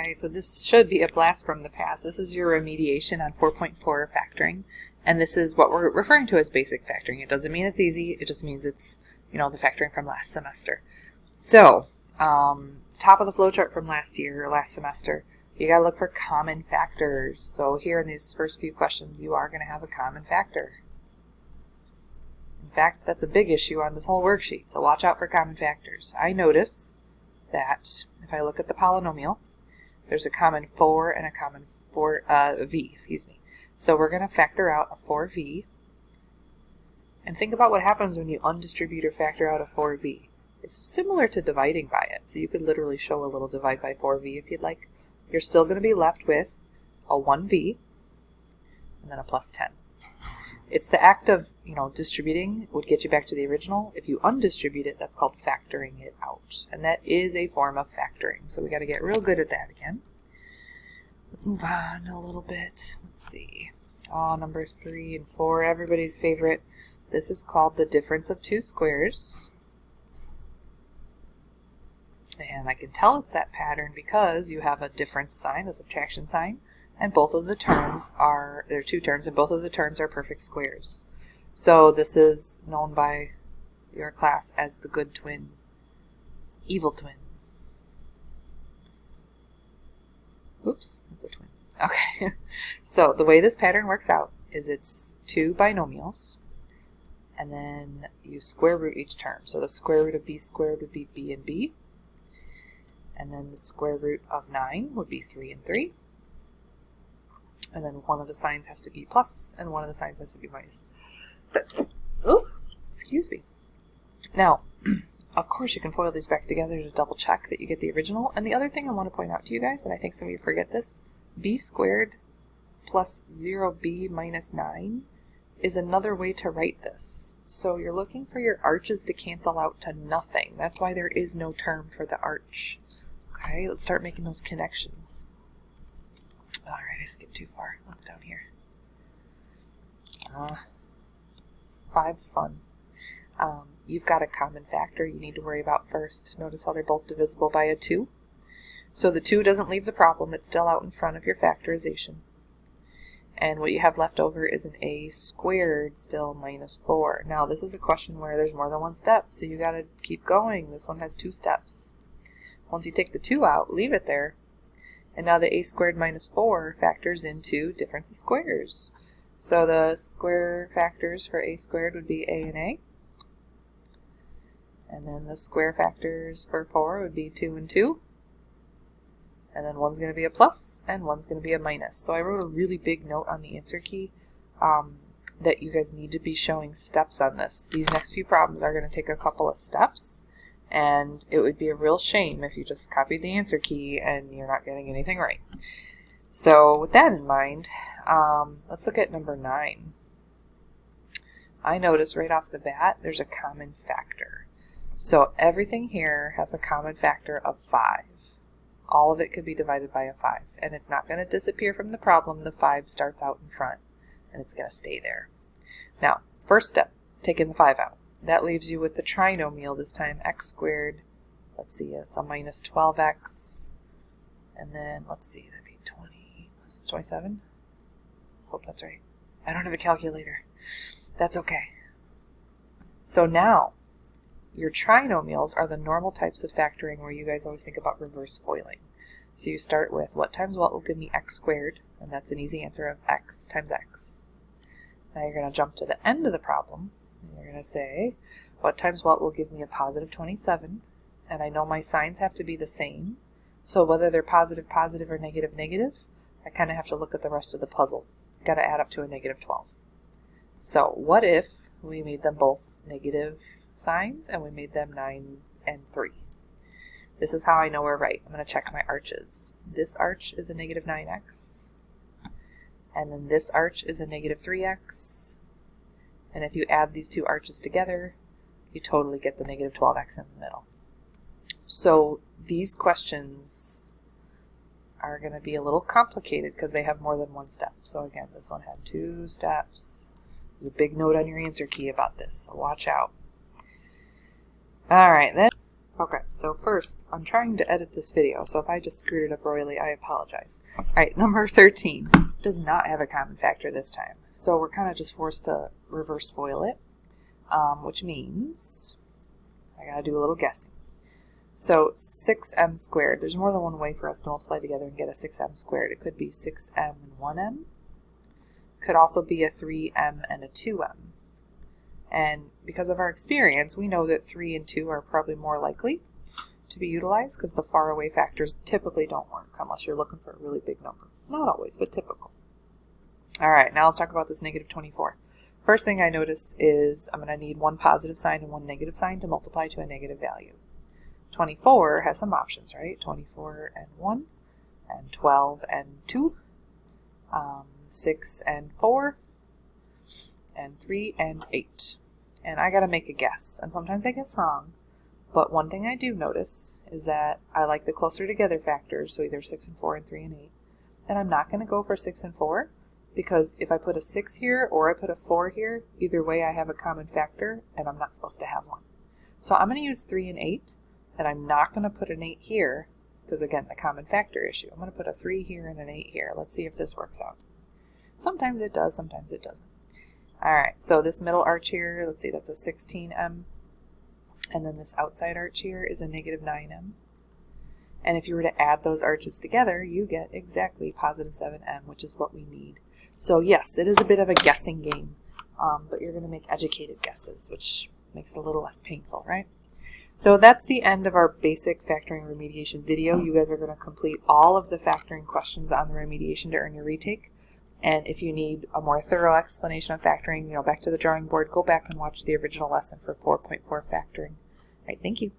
Okay, so this should be a blast from the past. This is your remediation on 4.4 factoring, and this is what we're referring to as basic factoring. It doesn't mean it's easy, it just means it's, the factoring from last semester. So, top of the flowchart from last semester, you gotta look for common factors. So here in these first few questions, you are gonna have a common factor. In fact, that's a big issue on this whole worksheet, so watch out for common factors. I notice that if I look at the polynomial, there's a common 4 and a common v, So we're going to factor out a 4v. And think about what happens when you undistribute or factor out a 4v. It's similar to dividing by it. So you could literally show a little divide by 4v if you'd like. You're still going to be left with a 1v and then a plus 10. It's the act of, distributing would get you back to the original. If you undistribute it, that's called factoring it out. And that is a form of factoring. So we got to get real good at that again. Let's move on a little bit. Let's see. Number 3 and 4, everybody's favorite. This is called the difference of two squares. And I can tell it's that pattern because you have a difference sign, a subtraction sign, and both of the terms are, there are two terms, and both of the terms are perfect squares. So this is known by your class as the good twin, evil twin. Oops, that's a twin. Okay, so the way this pattern works out is it's two binomials, and then you square root each term. So the square root of b squared would be b and b, and then the square root of 9 would be 3 and 3. And then one of the signs has to be plus, and one of the signs has to be minus. Oh, excuse me. Now, of course you can FOIL these back together to double check that you get the original. And the other thing I want to point out to you guys, and I think some of you forget this, b squared plus 0b minus 9 is another way to write this. So you're looking for your arches to cancel out to nothing. That's why there is no term for the arch. Okay, let's start making those connections. Alright, I skipped too far. What's down here? 5's fun. You've got a common factor you need to worry about first. Notice how they're both divisible by a 2. So the 2 doesn't leave the problem. It's still out in front of your factorization. And what you have left over is an a squared still minus 4. Now this is a question where there's more than one step, so you got to keep going. This one has 2 steps. Once you take the 2 out, leave it there. And now the a squared minus 4 factors into difference of squares. So the square factors for a squared would be a and a. And then the square factors for 4 would be 2 and 2. And then one's going to be a plus and one's going to be a minus. So I wrote a really big note on the answer key that you guys need to be showing steps on this. These next few problems are going to take a couple of steps. And it would be a real shame if you just copied the answer key and you're not getting anything right. So with that in mind, let's look at number 9. I notice right off the bat there's a common factor. So everything here has a common factor of 5. All of it could be divided by a 5. And it's not going to disappear from the problem. The 5 starts out in front and it's going to stay there. Now, first step, taking the 5 out. That leaves you with the trinomial this time, x squared. Let's see, it's a minus 12x. And then, let's see, that'd be 27? Hope that's right. I don't have a calculator. That's okay. So now, your trinomials are the normal types of factoring where you guys always think about reverse FOILing. So you start with what times what will give me x squared, and that's an easy answer of x times x. Now you're going to jump to the end of the problem. You're going to say, what times what will give me a positive 27? And I know my signs have to be the same. So whether they're positive, positive, or negative, negative, I kind of have to look at the rest of the puzzle. It's got to add up to a negative 12. So what if we made them both negative signs and we made them 9 and 3? This is how I know we're right. I'm going to check my arches. This arch is a negative 9x. And then this arch is a negative 3x. And if you add these two arches together, you totally get the negative 12x in the middle. So these questions are going to be a little complicated because they have more than one step. So again, this one had 2 steps. There's a big note on your answer key about this, so watch out. Alright, then Okay, so first, I'm trying to edit this video, so if I just screwed it up royally, I apologize. Alright, number 13 does not have a common factor this time, so we're kind of just forced to reverse FOIL it, which means I gotta do a little guessing. So 6m squared, there's more than one way for us to multiply together and get a 6m squared. It could be 6m and 1m. Could also be a 3m and a 2m. And because of our experience, we know that 3 and 2 are probably more likely to be utilized because the far away factors typically don't work unless you're looking for a really big number. Not always, but typical. Alright, now let's talk about this negative 24. First thing I notice is I'm going to need one positive sign and one negative sign to multiply to a negative value. 24 has some options, right? 24 and 1, and 12 and 2, 6 and 4, and 3 and 8. And I gotta make a guess, and sometimes I guess wrong, but one thing I do notice is that I like the closer together factors, so either 6 and 4 and 3 and 8, and I'm not going to go for 6 and 4, because if I put a 6 here or I put a 4 here, either way I have a common factor, and I'm not supposed to have one. So I'm going to use 3 and 8, and I'm not going to put an 8 here, because again, the common factor issue. I'm going to put a 3 here and an 8 here. Let's see if this works out. Sometimes it does, sometimes it doesn't. Alright, so this middle arch here, let's see, that's a 16m. And then this outside arch here is a negative 9m. And if you were to add those arches together, you get exactly positive 7m, which is what we need. So yes, it is a bit of a guessing game, but you're going to make educated guesses, which makes it a little less painful, right? So that's the end of our basic factoring remediation video. You guys are going to complete all of the factoring questions on the remediation to earn your retake. And if you need a more thorough explanation of factoring, back to the drawing board, go back and watch the original lesson for 4.4 factoring. All right, thank you.